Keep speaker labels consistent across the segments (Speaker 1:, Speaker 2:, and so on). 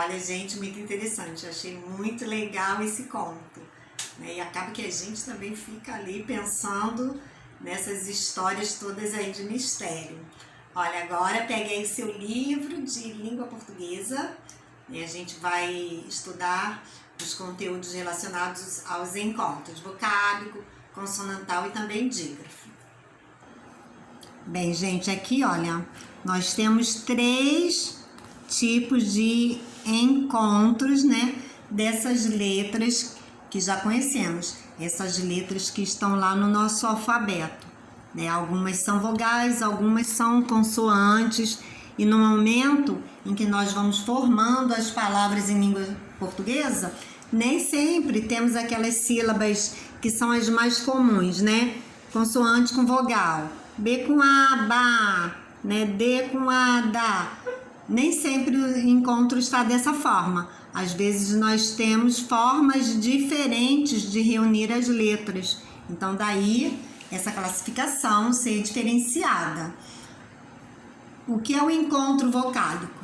Speaker 1: Olha, gente, muito interessante. Eu achei muito legal esse conto, né? E acaba que a gente também fica ali pensando nessas histórias todas aí de mistério. Olha, agora pegue aí seu livro de língua portuguesa e a gente vai estudar os conteúdos relacionados aos encontros vocálico, consonantal e também dígrafo. Bem, gente, aqui, olha, nós temos 3 tipos de encontros, né, dessas letras que já conhecemos, essas letras que estão lá no nosso alfabeto, né? Algumas são vogais, algumas são consoantes, e no momento em que nós vamos formando as palavras em língua portuguesa, nem sempre temos aquelas sílabas que são as mais comuns, né? Consoante com vogal, B com A, ba, né? D com A, da. Nem sempre o encontro está dessa forma. Às vezes nós temos formas diferentes de reunir as letras. Então daí essa classificação ser diferenciada. O que é o encontro vocálico?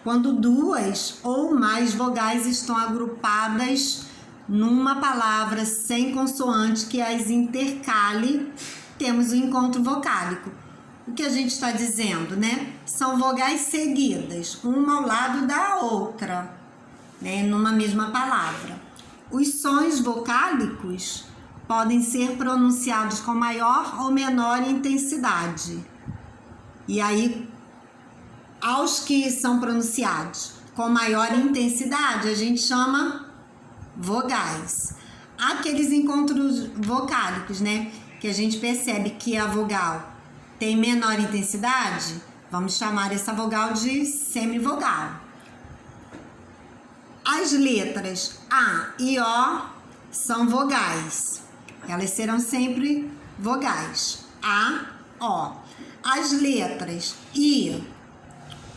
Speaker 1: Quando 2 ou mais vogais estão agrupadas numa palavra sem consoante que as intercale, temos o encontro vocálico. O que a gente está dizendo, né? São vogais seguidas, uma ao lado da outra, né? Numa mesma palavra. Os sons vocálicos podem ser pronunciados com maior ou menor intensidade. E aí, aos que são pronunciados com maior intensidade, a gente chama vogais. Aqueles encontros vocálicos, né? Que a gente percebe que a vogal tem menor intensidade, vamos chamar essa vogal de semivogal. As letras A e O são vogais. Elas serão sempre vogais. A, O. As letras I,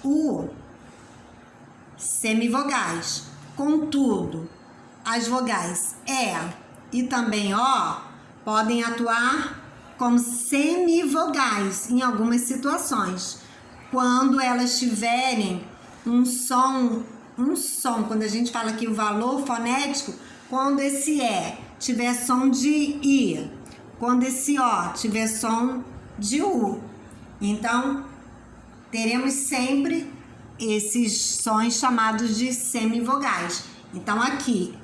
Speaker 1: U, semivogais. Contudo, as vogais E e também O podem atuar como semivogais em algumas situações, quando elas tiverem um som, quando a gente fala aqui o valor fonético, quando esse E tiver som de I, quando esse O tiver som de U. Então, teremos sempre esses sons chamados de semivogais. Então, aqui,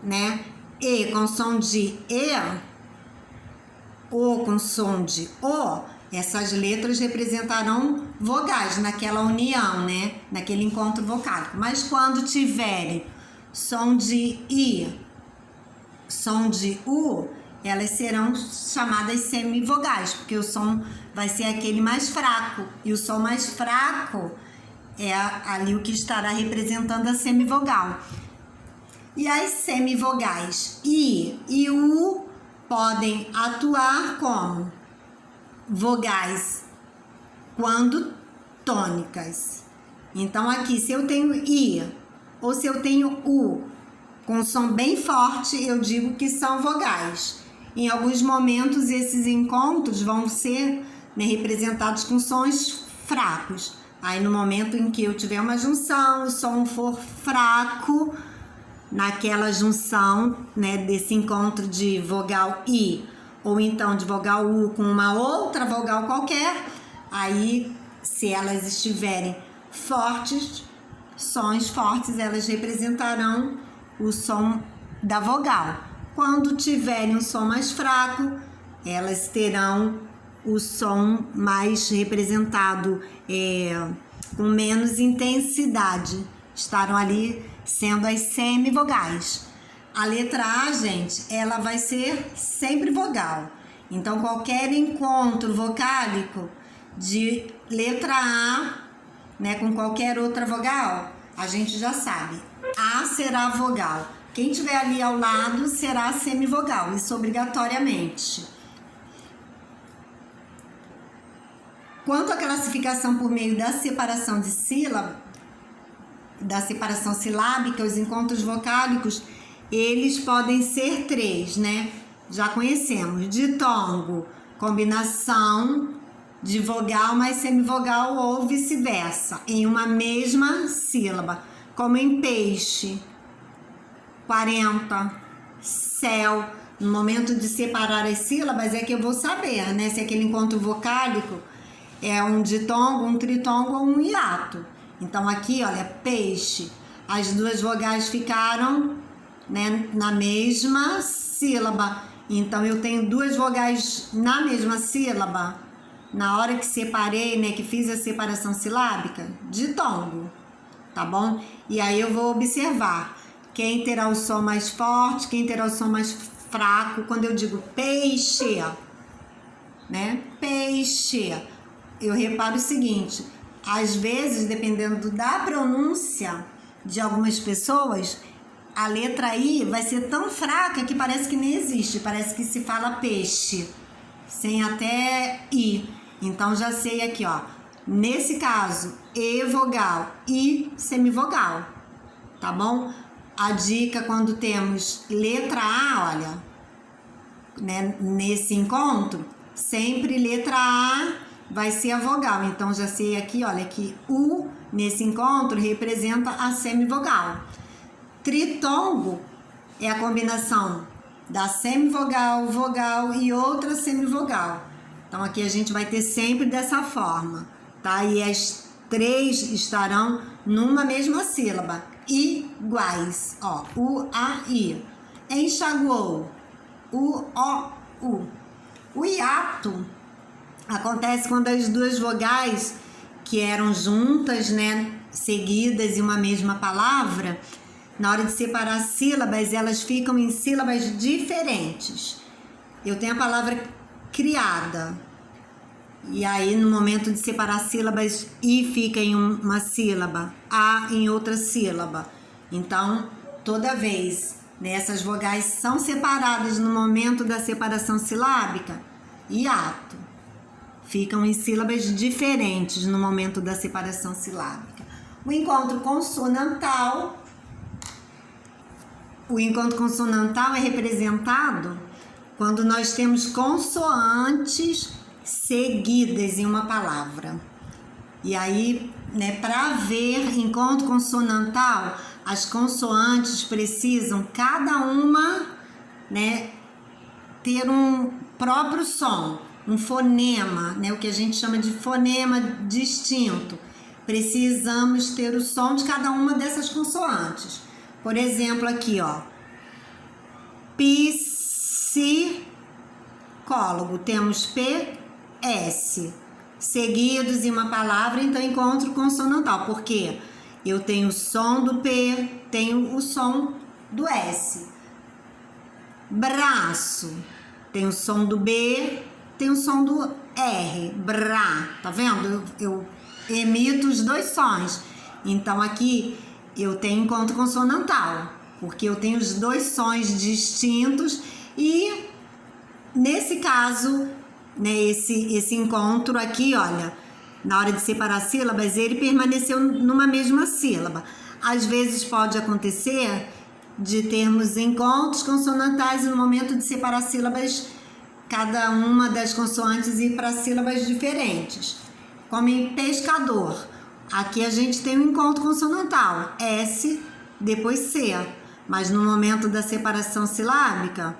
Speaker 1: né, E com som de E, O com som de O, essas letras representarão vogais naquela união, né? Naquele encontro vocálico. Mas quando tiverem som de I, som de U, elas serão chamadas semivogais, porque o som vai ser aquele mais fraco. E o som mais fraco é ali o que estará representando a semivogal. E as semivogais I e U podem atuar como vogais quando tônicas. Então aqui, se eu tenho I ou se eu tenho U com som bem forte, eu digo que são vogais. Em alguns momentos esses encontros vão ser, né, representados com sons fracos. Aí no momento em que eu tiver uma junção, o som for fraco, naquela junção, né, desse encontro de vogal I ou então de vogal U com uma outra vogal qualquer, aí se elas estiverem fortes, sons fortes, elas representarão o som da vogal. Quando tiverem um som mais fraco, elas terão o som mais representado, com menos intensidade. Estarão ali sendo as semivogais. A letra A, gente, ela vai ser sempre vogal. Então, qualquer encontro vocálico de letra A, né, com qualquer outra vogal, a gente já sabe. A será vogal. Quem tiver ali ao lado será semivogal, isso obrigatoriamente. Quanto à classificação por meio da separação de sílaba, da separação silábica, os encontros vocálicos, eles podem ser 3, né? Já conhecemos. Ditongo, combinação de vogal mais semivogal ou vice-versa, em uma mesma sílaba. como em peixe, 40, céu. No momento de separar as sílabas é que eu vou saber, né? Se aquele encontro vocálico é um ditongo, um tritongo ou um hiato. Então aqui, olha, peixe. As duas vogais ficaram, né, na mesma sílaba. Então eu tenho duas vogais na mesma sílaba. Na hora que separei, né, que fiz a separação silábica, ditongo, tá bom? E aí eu vou observar quem terá o som mais forte, quem terá o som mais fraco. Quando eu digo peixe, né? Peixe. Eu reparo o seguinte, às vezes, dependendo da pronúncia de algumas pessoas, a letra I vai ser tão fraca que parece que nem existe, parece que se fala peixe, sem até I. Então já sei aqui, ó, nesse caso, E vogal, I semivogal, tá bom? A dica quando temos letra A, olha, né, nesse encontro, sempre letra A vai ser a vogal. Então já sei aqui, olha, que U nesse encontro representa a semivogal. Tritongo é a combinação da semivogal, vogal e outra semivogal. Então aqui a gente vai ter sempre dessa forma, tá? E as três estarão numa mesma sílaba, iguais, ó, U, A, I. Enxaguou, U, O, U. O hiato acontece quando as duas vogais que eram juntas, né, seguidas em uma mesma palavra, na hora de separar sílabas, elas ficam em sílabas diferentes. Eu tenho a palavra criada, e aí no momento de separar sílabas, I fica em uma sílaba, A em outra sílaba. Então, toda vez, né, essas vogais são separadas no momento da separação silábica, hiato. Ficam em sílabas diferentes no momento da separação silábica. O encontro consonantal é representado quando nós temos consoantes seguidas em uma palavra. E aí, né, para ver encontro consonantal, as consoantes precisam cada uma, né, ter um próprio som, um fonema, né, o que a gente chama de fonema distinto. Precisamos ter o som de cada uma dessas consoantes. Por exemplo, aqui, ó, psicólogo, temos P, S, seguidos em uma palavra, então encontro consonantal, porque eu tenho o som do P, tenho o som do S. Braço, tem o som do B, tem o som do R, bra, tá vendo? Eu emito os dois sons. Então aqui eu tenho encontro consonantal, porque eu tenho os dois sons distintos e nesse caso, né, esse encontro aqui, olha, na hora de separar sílabas, ele permaneceu numa mesma sílaba. Às vezes pode acontecer de termos encontros consonantais no momento de separar sílabas, cada uma das consoantes ir para sílabas diferentes, como em pescador. Aqui a gente tem um encontro consonantal, S, depois C, mas no momento da separação silábica,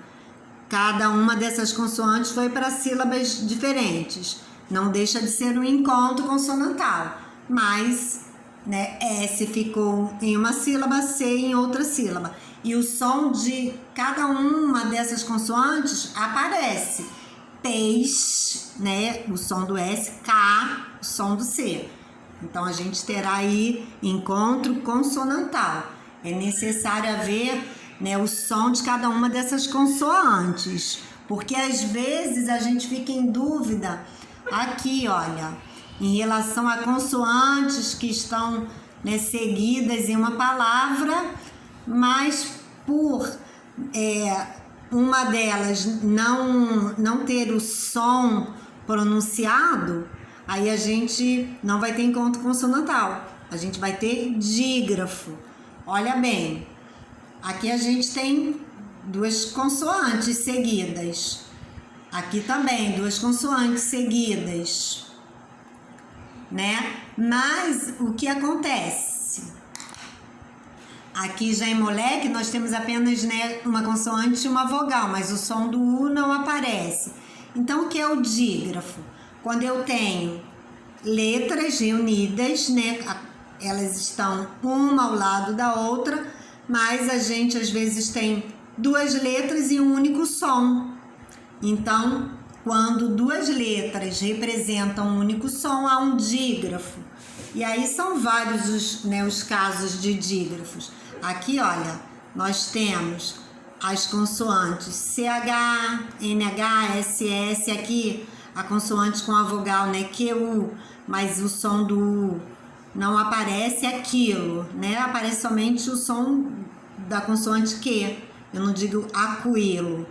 Speaker 1: cada uma dessas consoantes foi para sílabas diferentes. Não deixa de ser um encontro consonantal, mas, né, S ficou em uma sílaba, C em outra sílaba. E o som de cada uma dessas consoantes aparece. Peixe, né, o som do S, K, o som do C. Então, a gente terá aí encontro consonantal. É necessário haver, né, o som de cada uma dessas consoantes, porque às vezes a gente fica em dúvida aqui, olha, em relação a consoantes que estão, né, seguidas em uma palavra, mas por uma delas não ter o som pronunciado, aí a gente não vai ter encontro consonantal, a gente vai ter dígrafo. Olha bem, aqui a gente tem duas consoantes seguidas, aqui também duas consoantes seguidas, né? Mas o que acontece? Aqui já em moleque nós temos apenas, né, uma consoante e uma vogal, mas o som do U não aparece. Então o que é o dígrafo? Quando eu tenho letras reunidas, né, elas estão uma ao lado da outra, mas a gente às vezes tem duas letras e um único som. Então, quando duas letras representam um único som, há um dígrafo. E aí são vários os casos de dígrafos. Aqui, olha, nós temos as consoantes CH, NH, SS, aqui a consoante com a vogal, né, QU, mas o som do U não aparece aquilo, né? Aparece somente o som da consoante Q. Eu não digo aquilo.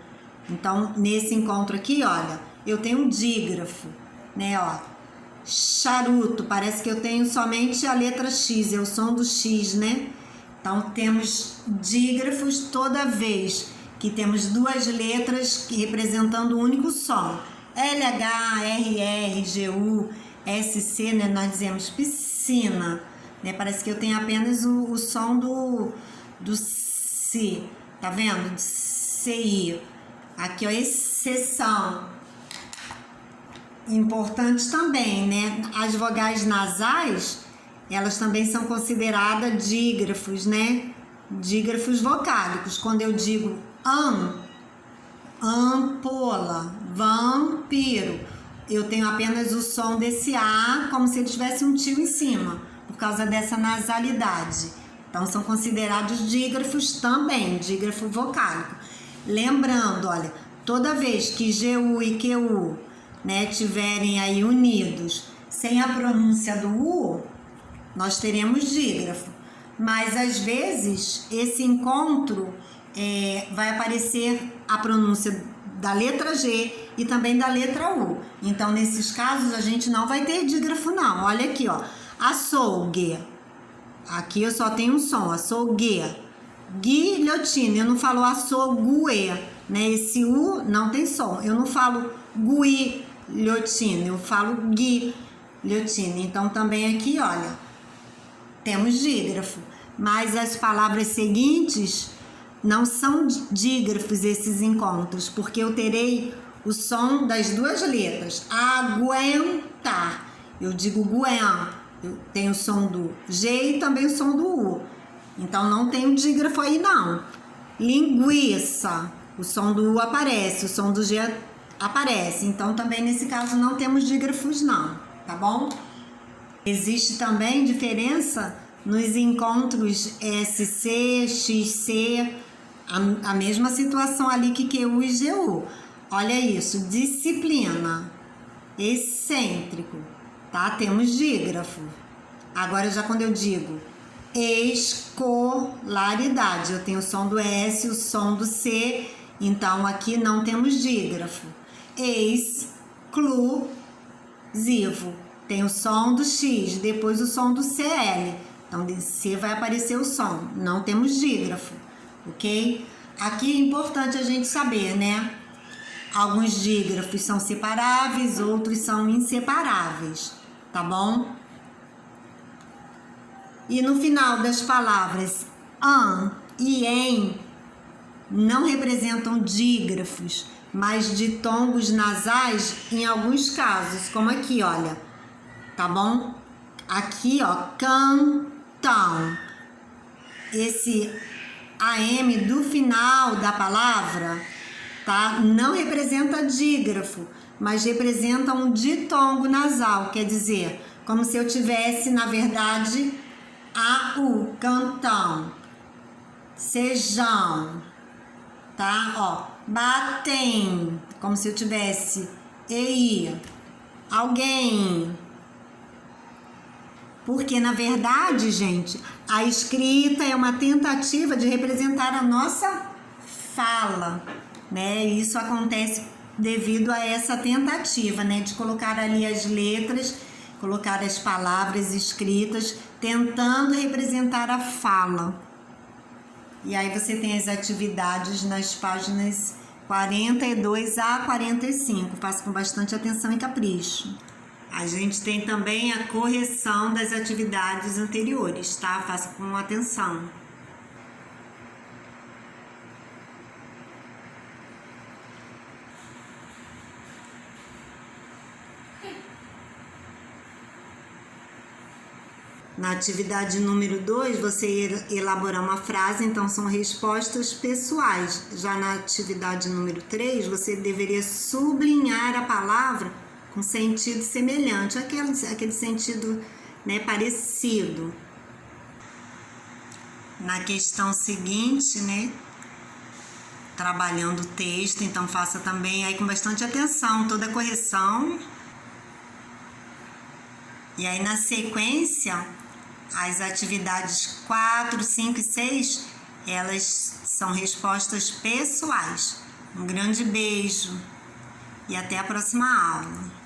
Speaker 1: Então, nesse encontro aqui, olha, eu tenho um dígrafo, né, ó. Charuto, parece que eu tenho somente a letra X, é o som do X, né? Então, temos dígrafos toda vez que temos duas letras representando um único som. LH, RR, GU, SC, né? Nós dizemos piscina, né? Parece que eu tenho apenas o som do C, tá vendo? CI. Aqui, ó, exceção. Importante também, né? As vogais nasais, elas também são consideradas dígrafos, né? Dígrafos vocálicos. Quando eu digo ampola, vampiro, eu tenho apenas o som desse A, como se ele tivesse um tio em cima, por causa dessa nasalidade. Então, são considerados dígrafos também, dígrafo vocálico. Lembrando, olha, toda vez que GU e QU, né, tiverem aí unidos sem a pronúncia do U, nós teremos dígrafo. Mas às vezes esse encontro vai aparecer a pronúncia da letra G e também da letra U. Então, nesses casos, a gente não vai ter dígrafo, não. Olha aqui, ó. Açougue. Aqui eu só tenho um som, açougue. Guilhotina, eu não falo açougue, né? Esse U não tem som. Eu não falo guilhotina, eu falo guilhotina. Então, também aqui, olha, temos dígrafo. Mas as palavras seguintes não são dígrafos, esses encontros, porque eu terei o som das duas letras. Aguentar. Eu digo guen. Eu tenho o som do G e também o som do U. Então, não tem o dígrafo aí, não. Linguiça. O som do U aparece, o som do G aparece. Então, também nesse caso, não temos dígrafos, não. Tá bom? Existe também diferença nos encontros SC, XC, a mesma situação ali que QU e GU. Olha isso, disciplina, excêntrico, tá? Temos dígrafo. Agora, já quando eu digo escolaridade, eu tenho o som do S, o som do C, então aqui não temos dígrafo. Exclusivo, tem o som do X, depois o som do CL. Então, de C vai aparecer o som, não temos dígrafo, ok? Aqui é importante a gente saber, né? Alguns dígrafos são separáveis, outros são inseparáveis, tá bom? E no final das palavras an e em não representam dígrafos, mas ditongos nasais em alguns casos, como aqui, olha, tá bom? Aqui, ó, cantão. Esse AM do final da palavra, tá? Não representa dígrafo, mas representa um ditongo nasal, quer dizer, como se eu tivesse, na verdade, AU, cantão, sejam, tá? Ó, batem, como se eu tivesse EI, alguém. Porque, na verdade, gente, a escrita é uma tentativa de representar a nossa fala, né? Isso acontece devido a essa tentativa, né? De colocar ali as letras, colocar as palavras escritas, tentando representar a fala. E aí você tem as atividades nas páginas 42 a 45. Faça com bastante atenção e capricho. A gente tem também a correção das atividades anteriores, tá? Faça com atenção. Na atividade número 2, você elaborar uma frase, então são respostas pessoais. Já na atividade número 3, você deveria sublinhar a palavra com sentido semelhante, aquele sentido, né, parecido. Na questão seguinte, né, trabalhando o texto, então faça também aí com bastante atenção toda a correção. E aí na sequência, as atividades 4, 5 e 6, elas são respostas pessoais. Um grande beijo e até a próxima aula.